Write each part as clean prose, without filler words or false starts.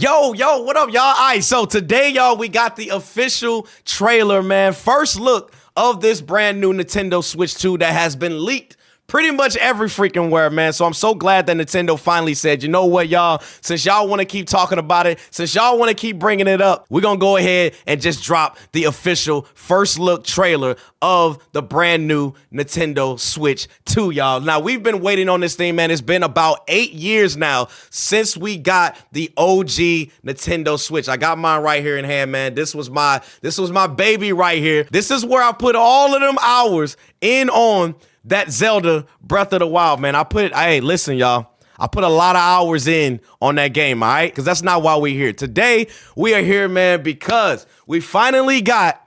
Yo, what up, y'all? All right, so today, y'all, we got the official trailer, man. First look of this brand new Nintendo Switch 2 that has been leaked pretty much every freaking where, man. So I'm so glad that Nintendo finally said, you know what, y'all, since y'all want to keep talking about it, since y'all want to keep bringing it up, we're going to go ahead and just drop the official first look trailer of the brand new Nintendo Switch 2, y'all. Now, we've been waiting on this thing, man. It's been about 8 years now since we got the OG Nintendo Switch. I got mine right here in hand, man. This was my baby right here. This is where I put all of them hours in on that Zelda Breath of the Wild, man. Hey, listen, y'all. I put a lot of hours in on that game, all right? Because that's not why we're here. Today, we are here, man, because we finally got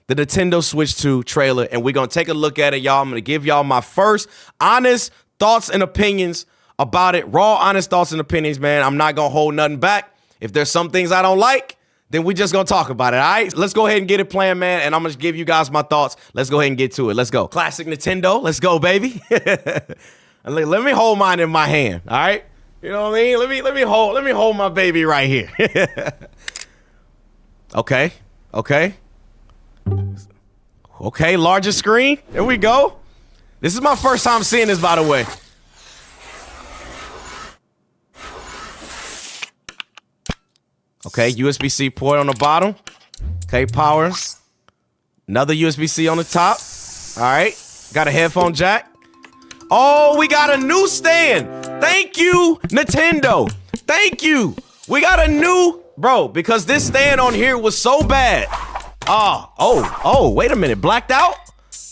the Nintendo Switch 2 trailer, and we're going to take a look at it, y'all. I'm going to give y'all my first honest thoughts and opinions about it. Raw, honest thoughts and opinions, man. I'm not going to hold nothing back. If there's some things I don't like, then we just gonna talk about it, all right? Let's go ahead and get it playing, man, and I'm gonna give you guys my thoughts. Let's go ahead and get to it. Let's go. Classic Nintendo. Let's go, baby. Let me hold mine in my hand, all right? You know what I mean? Let me hold my baby right here. Okay. Okay, larger screen. There we go. This is my first time seeing this, by the way. Okay, USB-C port on the bottom. Okay, power. Another USB-C on the top. All right, got a headphone jack. Oh, we got a new stand. Thank you, Nintendo. Thank you. We got a new, bro, because this stand on here was so bad. Oh, wait a minute. Blacked out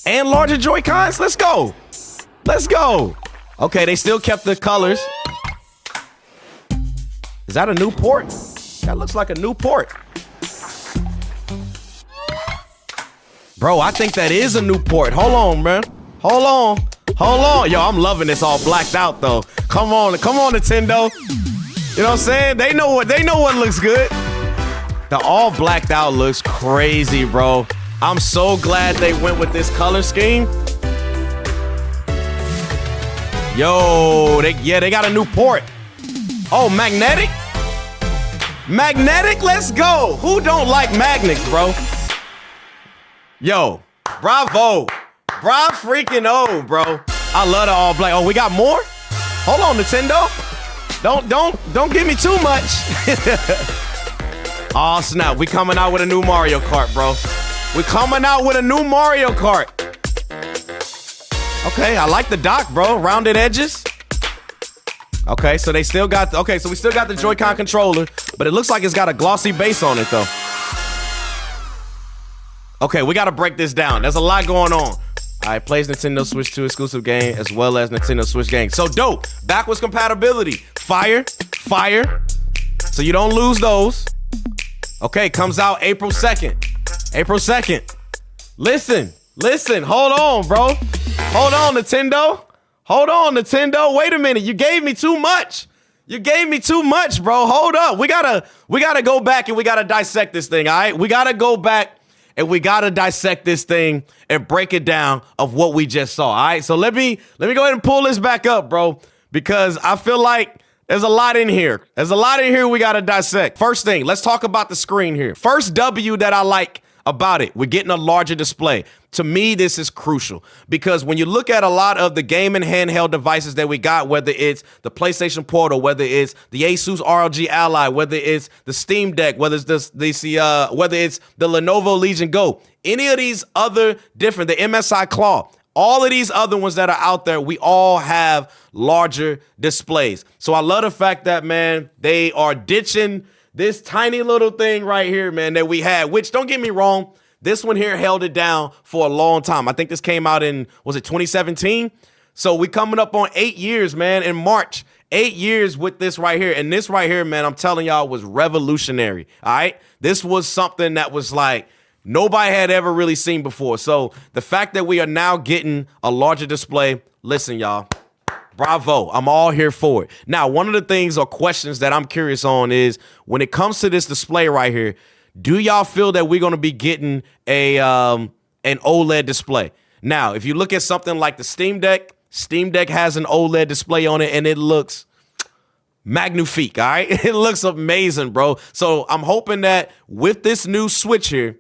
and larger Joy-Cons. Let's go. Okay, they still kept the colors. Is that a new port? That looks like a new port. Bro, I think that is a new port. Hold on, man. Hold on. Yo, I'm loving this all blacked out, though. Come on, Nintendo. You know what I'm saying? They know what looks good. The all blacked out looks crazy, bro. I'm so glad they went with this color scheme. Yo, they got a new port. Oh, magnetic? Magnetic, let's go. Who don't like magnets, bro? Yo, bravo. Freaking oh, bro. I love the all black. Oh, we got more? Hold on, Nintendo. Don't give me too much. Oh, snap. We coming out with a new Mario Kart, bro. We coming out with a new Mario Kart. Okay, I like the dock, bro. Rounded edges. Okay, so we still got the Joy-Con controller, but it looks like it's got a glossy base on it, though. Okay, we got to break this down. There's a lot going on. All right, plays Nintendo Switch 2 exclusive game as well as Nintendo Switch game. So dope. Backwards compatibility. Fire. So you don't lose those. Okay, comes out April 2nd. Listen. Hold on, bro. Hold on, Nintendo. Wait a minute. You gave me too much. Bro. Hold up. We gotta go back and we gotta dissect this thing, all right? We gotta go back and we gotta dissect this thing and break it down of what we just saw, all right? So let me go ahead and pull this back up, bro, because I feel like there's a lot in here. We gotta dissect. First thing, let's talk about the screen here. First W that I like about it, we're getting a larger display. To me, this is crucial because when you look at a lot of the game and handheld devices that we got, whether it's the PlayStation Portal, whether it's the Asus ROG Ally, whether it's the Steam Deck, whether it's whether it's the Lenovo Legion Go, any of these other different, the MSI Claw, all of these other ones that are out there, we all have larger displays. So I love the fact that, man, they are ditching this tiny little thing right here, man, that we had, which don't get me wrong, this one here held it down for a long time. I think this came out in, was it 2017? So we coming up on 8 years, man, in March. 8 years with this right here. And this right here, man, I'm telling y'all was revolutionary, all right? This was something that was like nobody had ever really seen before. So the fact that we are now getting a larger display, listen, y'all, bravo. I'm all here for it. Now, one of the things or questions that I'm curious on is when it comes to this display right here, do y'all feel that we're going to be getting an OLED display? Now, if you look at something like the Steam Deck has an OLED display on it, and it looks magnifique, all right? It looks amazing, bro. So I'm hoping that with this new Switch here,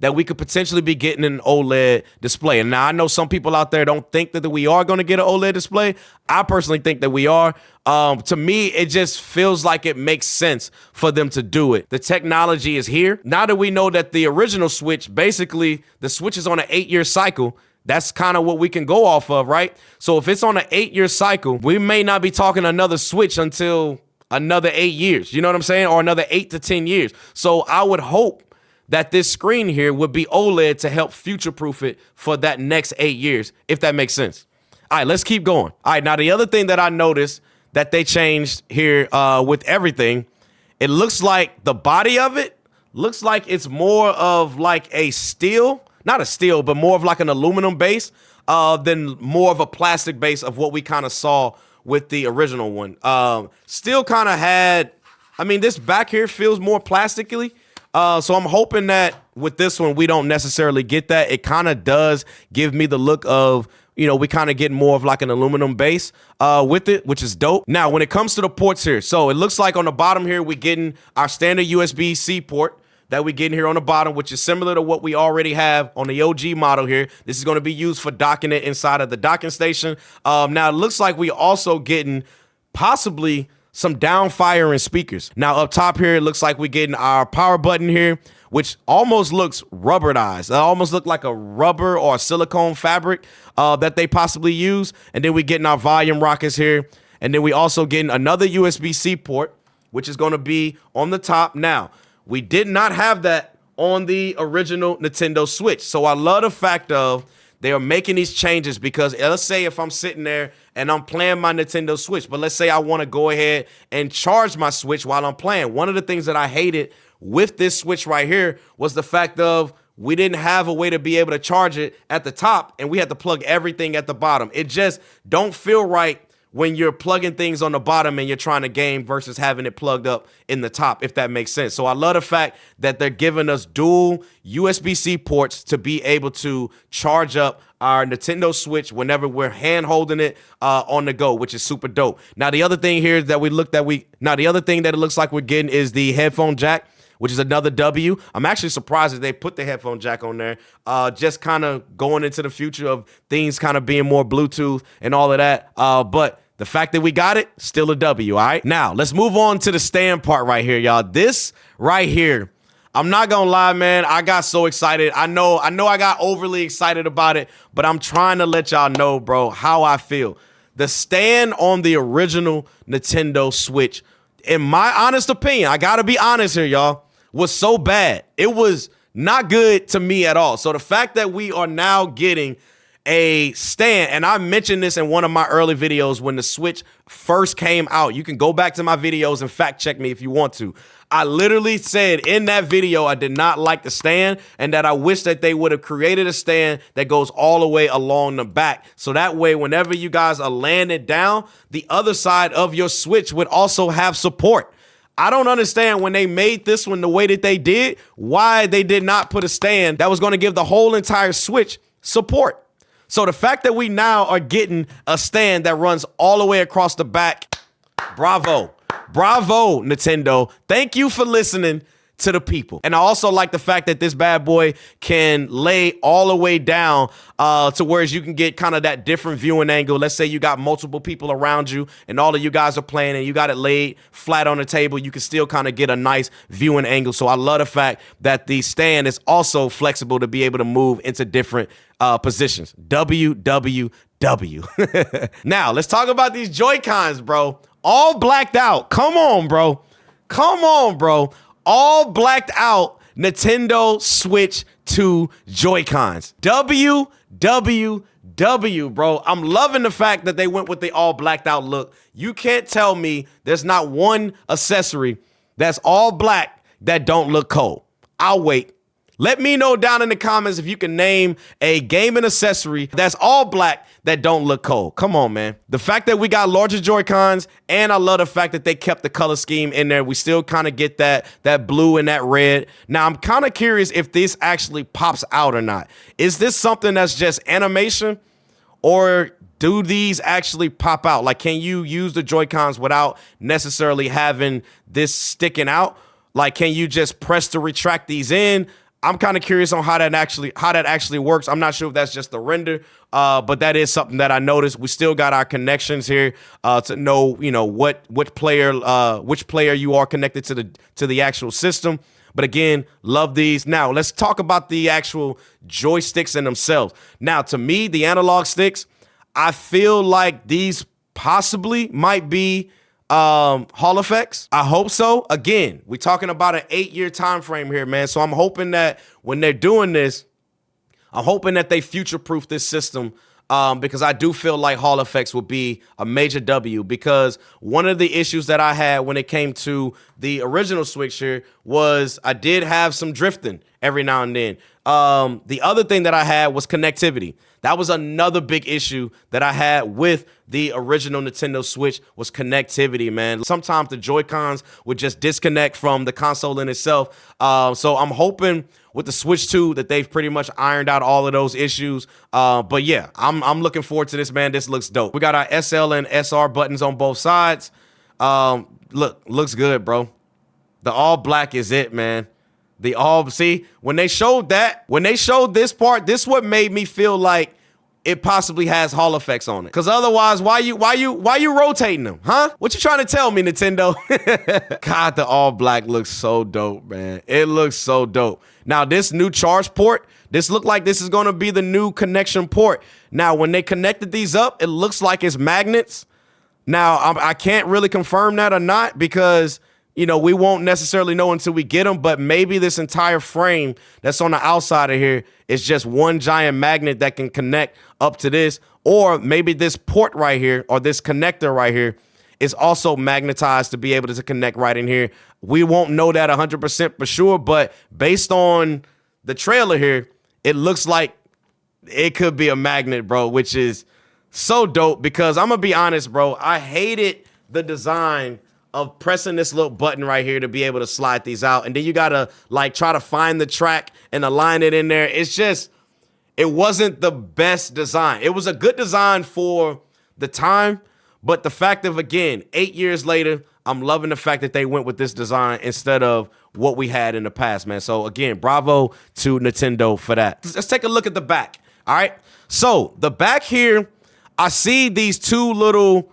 that we could potentially be getting an OLED display. And now I know some people out there don't think that we are going to get an OLED display. I personally think that we are. To me, it just feels like it makes sense for them to do it. The technology is here. Now that we know that the original Switch, basically the Switch is on an 8-year cycle, that's kind of what we can go off of, right? So if it's on an 8-year cycle, we may not be talking another Switch until another 8 years. You know what I'm saying? Or another 8 to 10 years. So I would hope that this screen here would be OLED to help future-proof it for that next 8 years, if that makes sense. All right, let's keep going. All right, now the other thing that I noticed that they changed here with everything, it looks like the body of it looks like it's more of like a steel, not a steel, but more of like an aluminum base than more of a plastic base of what we kind of saw with the original one. Still kind of had, I mean, this back here feels more plastically. So I'm hoping that with this one, we don't necessarily get that. It kind of does give me the look of, you know, we kind of get more of like an aluminum base with it, which is dope. Now, when it comes to the ports here, so it looks like on the bottom here, we're getting our standard USB-C port that we're getting here on the bottom, which is similar to what we already have on the OG model here. This is going to be used for docking it inside of the docking station. Now, it looks like we also getting possibly some down-firing speakers. Now, up top here, it looks like we're getting our power button here, which almost looks rubberized. It almost look like a rubber or a silicone fabric that they possibly use. And then we're getting our volume rockers here. And then we also getting another USB-C port, which is going to be on the top. Now, we did not have that on the original Nintendo Switch. So I love the fact of they are making these changes because let's say if I'm sitting there and I'm playing my Nintendo Switch, but let's say I want to go ahead and charge my Switch while I'm playing. One of the things that I hated with this Switch right here was the fact of we didn't have a way to be able to charge it at the top and we had to plug everything at the bottom. It just don't feel right when you're plugging things on the bottom and you're trying to game versus having it plugged up in the top, if that makes sense. So I love the fact that they're giving us dual USB-C ports to be able to charge up our Nintendo Switch whenever we're hand holding it on the go, which is super dope. Now, the other thing here that the other thing that it looks like we're getting is the headphone jack, which is another W. I'm actually surprised that they put the headphone jack on there, just kind of going into the future of things kind of being more Bluetooth and all of that. But the fact that we got it, still a W, all right? Now, let's move on to the stand part right here, y'all. This right here, I'm not gonna lie, man, I got so excited. I know I got overly excited about it, but I'm trying to let y'all know, bro, how I feel. The stand on the original Nintendo Switch, in my honest opinion, I gotta be honest here, y'all, was so bad. It was not good to me at all. So the fact that we are now getting a stand, and I mentioned this in one of my early videos when the Switch first came out. You can go back to my videos and fact check me if you want to. I literally said in that video I did not like the stand and that I wish that they would have created a stand that goes all the way along the back. So that way, whenever you guys are laying it down, the other side of your Switch would also have support. I don't understand when they made this one the way that they did, why they did not put a stand that was going to give the whole entire Switch support. So the fact that we now are getting a stand that runs all the way across the back, bravo. Bravo, Nintendo. Thank you for listening to the people. And I also like the fact that this bad boy can lay all the way down to whereas you can get kind of that different viewing angle. Let's say you got multiple people around you and all of you guys are playing and you got it laid flat on the table. You can still kind of get a nice viewing angle. So I love the fact that the stand is also flexible to be able to move into different positions. WWW. Now, let's talk about these Joy-Cons, bro. All blacked out. Come on, bro. Come on, bro. All blacked out Nintendo Switch 2 Joy-Cons. WWW, bro. I'm loving the fact that they went with the all blacked out look. You can't tell me there's not one accessory that's all black that don't look cold. I'll wait. Let me know down in the comments if you can name a gaming accessory that's all black that don't look cold. Come on, man. The fact that we got larger Joy-Cons, and I love the fact that they kept the color scheme in there. We still kind of get that blue and that red. Now, I'm kind of curious if this actually pops out or not. Is this something that's just animation, or do these actually pop out? Like, can you use the Joy-Cons without necessarily having this sticking out? Like, can you just press to retract these in? I'm kind of curious on how that actually works. I'm not sure if that's just the render, but that is something that I noticed. We still got our connections here to know, which player you are connected to the actual system. But again, love these. Now let's talk about the actual joysticks in themselves. Now, to me, the analog sticks, I feel like these possibly might be Hall effects. I hope so. Again, we're talking about an 8-year time frame here, man. So I'm hoping that when they're doing this, I'm hoping that they future-proof this system, because I do feel like Hall effects would be a major W, because one of the issues that I had when it came to the original Switch here was I did have some drifting every now and then. The other thing that I had was connectivity. That was another big issue that I had with the original Nintendo Switch, was connectivity, man. Sometimes the Joy-Cons would just disconnect from the console in itself. So I'm hoping with the Switch 2 that they've pretty much ironed out all of those issues. But yeah, I'm looking forward to this, man. This looks dope. We got our SL and SR buttons on both sides. Looks good, bro. The all black is it, man. When they showed this part, this what made me feel like it possibly has Hall effects on it. Because otherwise, why you rotating them, huh? What you trying to tell me, Nintendo? God, the all black looks so dope, man. It looks so dope. Now, this new charge port, this looked like this is going to be the new connection port. Now, when they connected these up, it looks like it's magnets. Now, I can't really confirm that or not, because we won't necessarily know until we get them, but maybe this entire frame that's on the outside of here is just one giant magnet that can connect up to this, or maybe this port right here, or this connector right here, is also magnetized to be able to connect right in here. We won't know that 100% for sure, but based on the trailer here, it looks like it could be a magnet, bro, which is so dope, because I'm gonna be honest, bro, I hated the design of pressing this little button right here to be able to slide these out. And then you gotta try to find the track and align it in there. It wasn't the best design. It was a good design for the time, but the fact of, again, 8 years later, I'm loving the fact that they went with this design instead of what we had in the past, man. So again, bravo to Nintendo for that. Let's take a look at the back. All right. So the back here, I see these two little,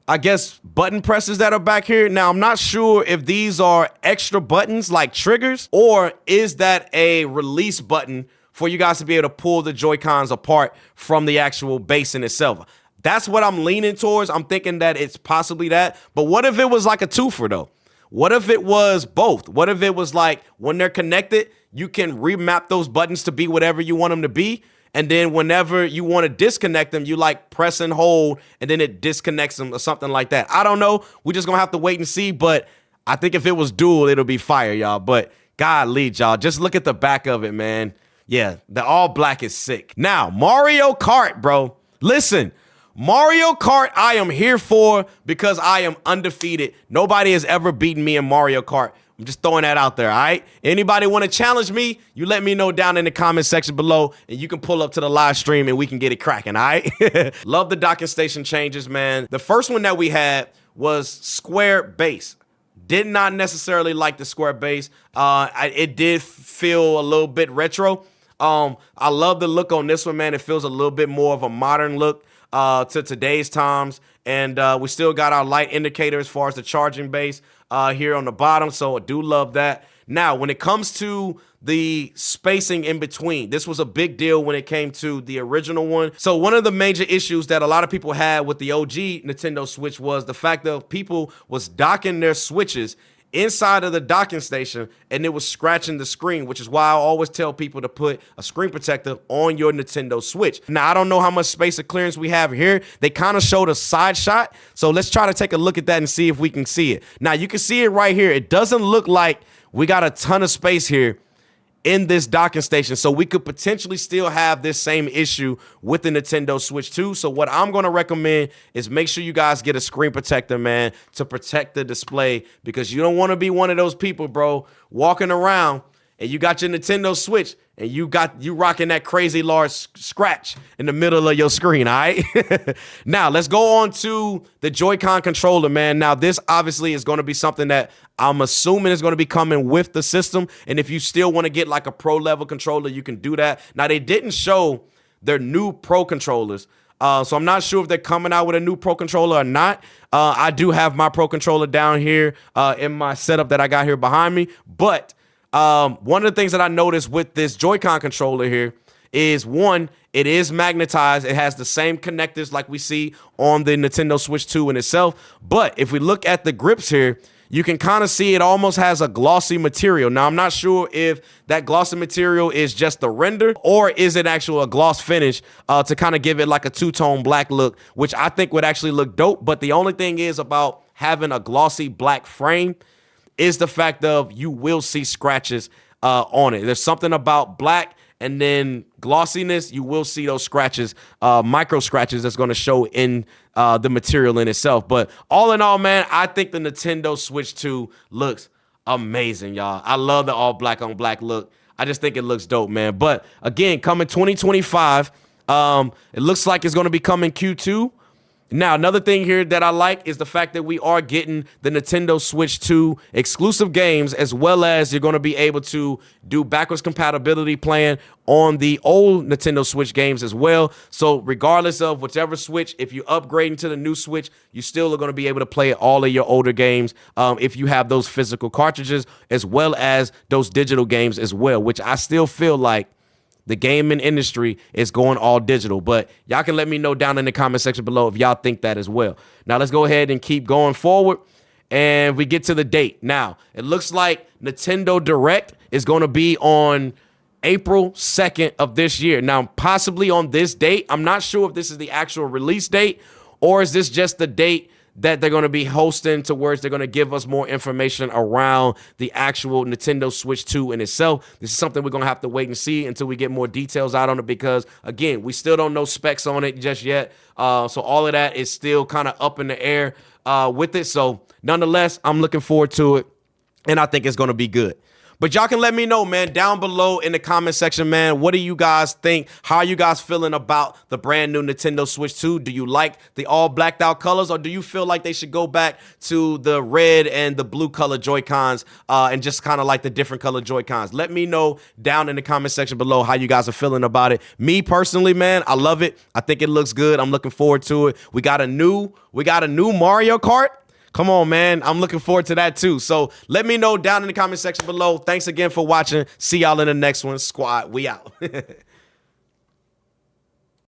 I guess, button presses that are back here. Now, I'm not sure if these are extra buttons like triggers, or is that a release button for you guys to be able to pull the Joy-Cons apart from the actual base in itself. That's what I'm leaning towards. I'm thinking that it's possibly that. But what if it was like a twofer, though? What if it was both? What if it was like when they're connected, you can remap those buttons to be whatever you want them to be? And then whenever you want to disconnect them, you press and hold, and then it disconnects them or something like that. I don't know. We're just going to have to wait and see. But I think if it was dual, it'll be fire, y'all. But golly, y'all, just look at the back of it, man. Yeah, the all black is sick. Now, Mario Kart, bro. Listen, Mario Kart I am here for, because I am undefeated. Nobody has ever beaten me in Mario Kart. I'm just throwing that out there, all right? Anybody want to challenge me, you let me know down in the comment section below, and you can pull up to the live stream and we can get it cracking, all right? Love the docking station changes, man. The first one that we had was square base. Did not necessarily like the square base. It did feel a little bit retro. I love the look on this one, man. It feels a little bit more of a modern look to today's times. And we still got our light indicator as far as the charging base here on the bottom. So I do love that. Now, when it comes to the spacing in between, this was a big deal when it came to the original one. So one of the major issues that a lot of people had with the OG Nintendo Switch was the fact that people was docking their Switches inside of the docking station, and it was scratching the screen, which is why I always tell people to put a screen protector on your Nintendo Switch. Now, I don't know how much space or clearance we have here. They kind of showed a side shot, so let's try to take a look at that and see if we can see it. Now, you can see it right here. It doesn't look like we got a ton of space here in this docking station, so we could potentially still have this same issue with the Nintendo Switch 2. So what I'm going to recommend is make sure you guys get a screen protector, man, to protect the display, because you don't want to be one of those people, bro, walking around and you got your Nintendo Switch and you rocking that crazy large scratch in the middle of your screen, all right? Now, let's go on to the Joy-Con controller, man. Now, this obviously is going to be something that I'm assuming is going to be coming with the system, and if you still want to get like a pro-level controller, you can do that. Now, they didn't show their new pro controllers, so I'm not sure if they're coming out with a new pro controller or not. I do have my pro controller down here in my setup that I got here behind me, but one of the things that I noticed with this Joy-Con controller here is, one, it is magnetized. It has the same connectors like we see on the Nintendo Switch 2 in itself. But if we look at the grips here, you can kind of see it almost has a glossy material. Now, I'm not sure if that glossy material is just the render or is it actual a gloss finish to kind of give it like a two-tone black look, which I think would actually look dope. But the only thing is about having a glossy black frame is the fact of you will see scratches on it. There's something about black and then glossiness. You will see those scratches, micro scratches that's going to show in the material in itself. But all in all, man, I think the Nintendo Switch 2 looks amazing, y'all. I love the all black on black look. I just think it looks dope, man. But again, coming 2025, it looks like it's going to be coming Q2. Now, another thing here that I like is the fact that we are getting the Nintendo Switch 2 exclusive games, as well as you're going to be able to do backwards compatibility playing on the old Nintendo Switch games as well. So regardless of whichever Switch, if you upgrade into the new Switch, you still are going to be able to play all of your older games if you have those physical cartridges, as well as those digital games as well, which I still feel like the gaming industry is going all digital, but y'all can let me know down in the comment section below if y'all think that as well. Now, let's go ahead and keep going forward, and we get to the date. Now, it looks like Nintendo Direct is going to be on April 2nd of this year. Now, possibly on this date. I'm not sure if this is the actual release date, or is this just the date that they're going to be hosting towards they're going to give us more information around the actual Nintendo Switch 2 in itself. This is something we're going to have to wait and see until we get more details out on it, because, again, we still don't know specs on it just yet. So all of that is still kind of up in the air with it. So nonetheless, I'm looking forward to it, and I think it's going to be good. But y'all can let me know, man, down below in the comment section, man. What do you guys think? How are you guys feeling about the brand new Nintendo Switch 2? Do you like the all blacked out colors, or do you feel like they should go back to the red and the blue color Joy-Cons and just kind of like the different color Joy-Cons? Let me know down in the comment section below how you guys are feeling about it. Me personally, man, I love it. I think it looks good. I'm looking forward to it. We got a new Mario Kart. Come on, man. I'm looking forward to that too. So let me know down in the comment section below. Thanks again for watching. See y'all in the next one. Squad, we out.